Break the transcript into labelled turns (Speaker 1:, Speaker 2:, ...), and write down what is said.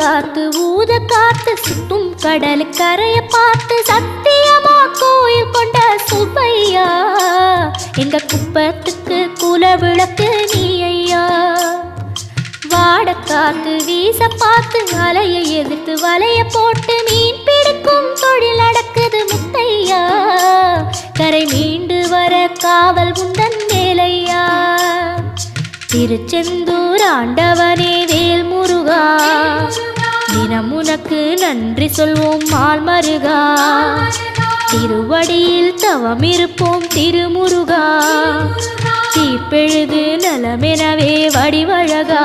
Speaker 1: காத்து ஊத காத்து சுத்தும் கடல் கரைய பார்த்து சத்தியமா கோயில் கொண்ட சுப்பையா எங்க குப்பத்துக்கு குல விளக்கு நீ ஐயா. வாட காத்து வீச பார்த்து அலையை எதிர்த்து வலைய போட்டு மீன் பிடிக்கும் தொழில் நடக்குது முத்தையா. கரை மீண்டு வர காவல் உந்தன் வேலையா. திருச்செந்தூர் ஆண்டவனே வேல் முருகா தினம் உனக்கு நன்றி சொல்வோம் மால் மருகா. திருவடியில் தவம் இருப்போம் திருமுருகா தீப்பெழுது நலமெனவே வடிவழகா.